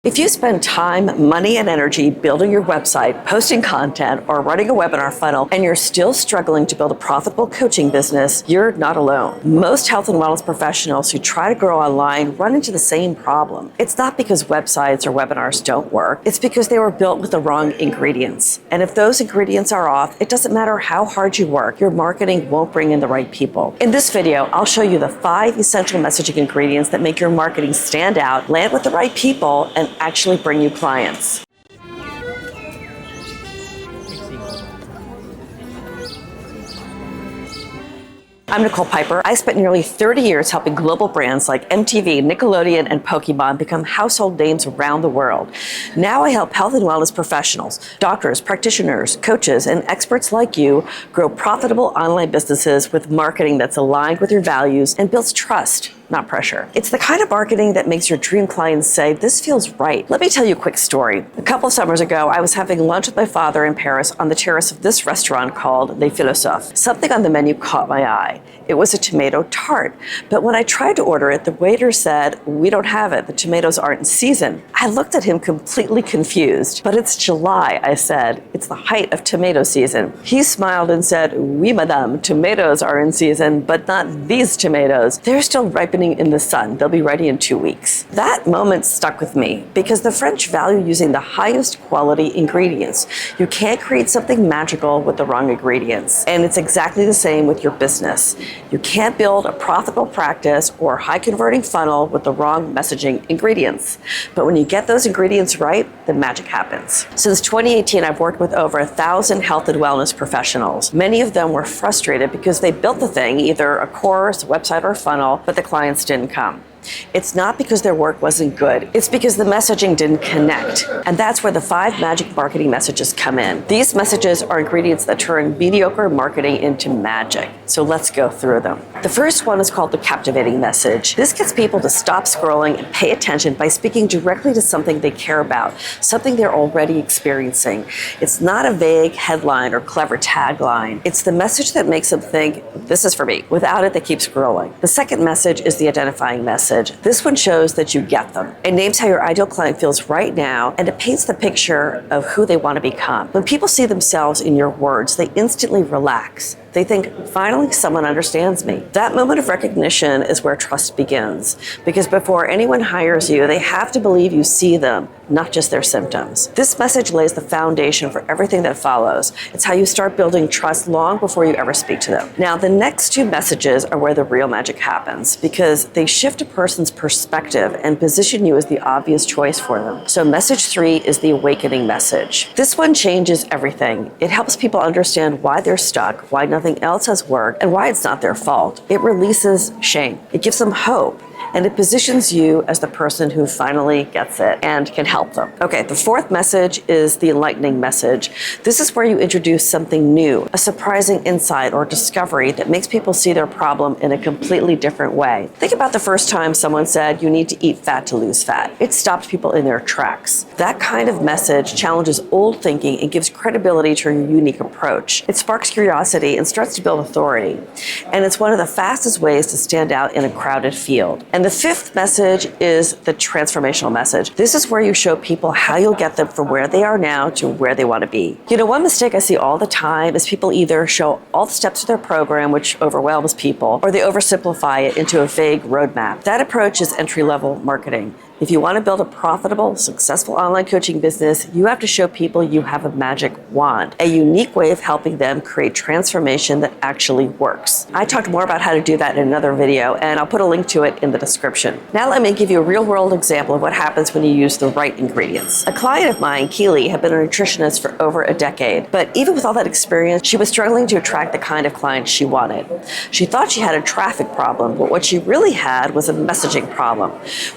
If you spend time, money, and energy building your website, posting content, or running a webinar funnel, and you're still struggling to build a profitable coaching business, you're not alone. Most health and wellness professionals who try to grow online run into the same problem. It's not because websites or webinars don't work, it's because they were built with the wrong ingredients. And if those ingredients are off, it doesn't matter how hard you work, your marketing won't bring in the right people. In this video, I'll show you the 5 essential messaging ingredients that make your marketing stand out, land with the right people, and actually bring you clients. I'm Nicole Piper. I spent nearly 30 years helping global brands like MTV, Nickelodeon, and Pokémon become household names around the world. Now I help health and wellness professionals, doctors, practitioners, coaches, and experts like you grow profitable online businesses with marketing that's aligned with your values and builds trust, not pressure. It's the kind of marketing that makes your dream clients say, "This feels right." Let me tell you a quick story. A couple of summers ago, I was having lunch with my father in Paris on the terrace of this restaurant called Les Philosophes. Something on the menu caught my eye. It was a tomato tart, but when I tried to order it, the waiter said, "We don't have it. The tomatoes aren't in season." I looked at him completely confused. "But it's July," I said. "It's the height of tomato season." He smiled and said, "Oui, madame, tomatoes are in season, but not these tomatoes. They're still ripening in the sun. They'll be ready in 2 weeks." That moment stuck with me because the French value using the highest quality ingredients. You can't create something magical with the wrong ingredients. And it's exactly the same with your business. You can't build a profitable practice or high converting funnel with the wrong messaging ingredients. But when you get those ingredients right, the magic happens. Since 2018, I've worked with over 1,000 health and wellness professionals. Many of them were frustrated because they built the thing, either a course, a website, or a funnel, but the clients didn't come. It's not because their work wasn't good. It's because the messaging didn't connect. And that's where the 5 magic marketing messages come in. These messages are ingredients that turn mediocre marketing into magic. So let's go through them. The first one is called the captivating message. This gets people to stop scrolling and pay attention by speaking directly to something they care about, something they're already experiencing. It's not a vague headline or clever tagline. It's the message that makes them think, "This is for me." Without it, they keep scrolling. The second message is the identifying message. This one shows that you get them. It names how your ideal client feels right now, and it paints the picture of who they want to become. When people see themselves in your words, they instantly relax. They think, "Finally, someone understands me." That moment of recognition is where trust begins, because before anyone hires you, they have to believe you see them, not just their symptoms. This message lays the foundation for everything that follows. It's how you start building trust long before you ever speak to them. Now, the next 2 messages are where the real magic happens, because they shift a person's perspective and position you as the obvious choice for them. So message 3 is the awakening message. This one changes everything. It helps people understand why they're stuck, why nothing else has worked, and why it's not their fault. It releases shame. It gives them hope. And it positions you as the person who finally gets it and can help them. Okay, the 4th message is the enlightening message. This is where you introduce something new, a surprising insight or discovery that makes people see their problem in a completely different way. Think about the first time someone said you need to eat fat to lose fat. It stopped people in their tracks. That kind of message challenges old thinking and gives credibility to your unique approach. It sparks curiosity and starts to build authority. And it's one of the fastest ways to stand out in a crowded field. And the 5th message is the transformational message. This is where you show people how you'll get them from where they are now to where they want to be. You know, one mistake I see all the time is people either show all the steps of their program, which overwhelms people, or they oversimplify it into a vague roadmap. That approach is entry-level marketing. If you want to build a profitable, successful online coaching business, you have to show people you have a magic wand, a unique way of helping them create transformation that actually works. I talked more about how to do that in another video, and I'll put a link to it in the description. Now let me give you a real-world example of what happens when you use the right ingredients. A client of mine, Keely, had been a nutritionist for over a decade, but even with all that experience, she was struggling to attract the kind of clients she wanted. She thought she had a traffic problem, but what she really had was a messaging problem.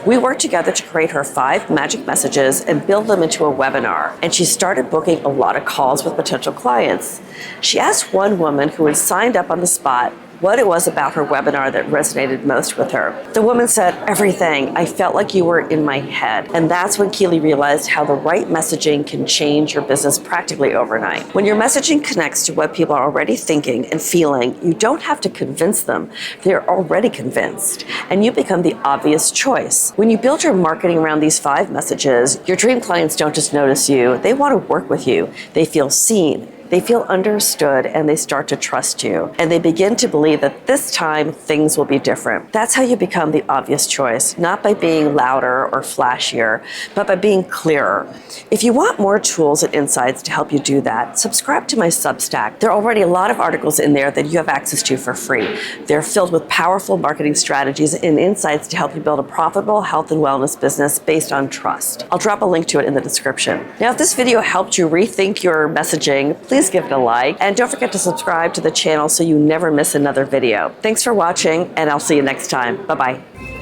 We worked together to create her 5 magic messages and build them into a webinar. And she started booking a lot of calls with potential clients. She asked one woman who had signed up on the spot, what it was about her webinar that resonated most with her. The woman said, "Everything. I felt like you were in my head." And that's when Keely realized how the right messaging can change your business practically overnight. When your messaging connects to what people are already thinking and feeling, you don't have to convince them. They're already convinced, and you become the obvious choice. When you build your marketing around these 5 messages, your dream clients don't just notice you, they want to work with you. They feel seen, they feel understood, and they start to trust you. And they begin to believe that this time things will be different. That's how you become the obvious choice, not by being louder or flashier, but by being clearer. If you want more tools and insights to help you do that, subscribe to my Substack. There are already a lot of articles in there that you have access to for free. They're filled with powerful marketing strategies and insights to help you build a profitable health and wellness business based on trust. I'll drop a link to it in the description. Now, if this video helped you rethink your messaging, please give it a like, and don't forget to subscribe to the channel so you never miss another video. Thanks for watching, and I'll see you next time. Bye-bye.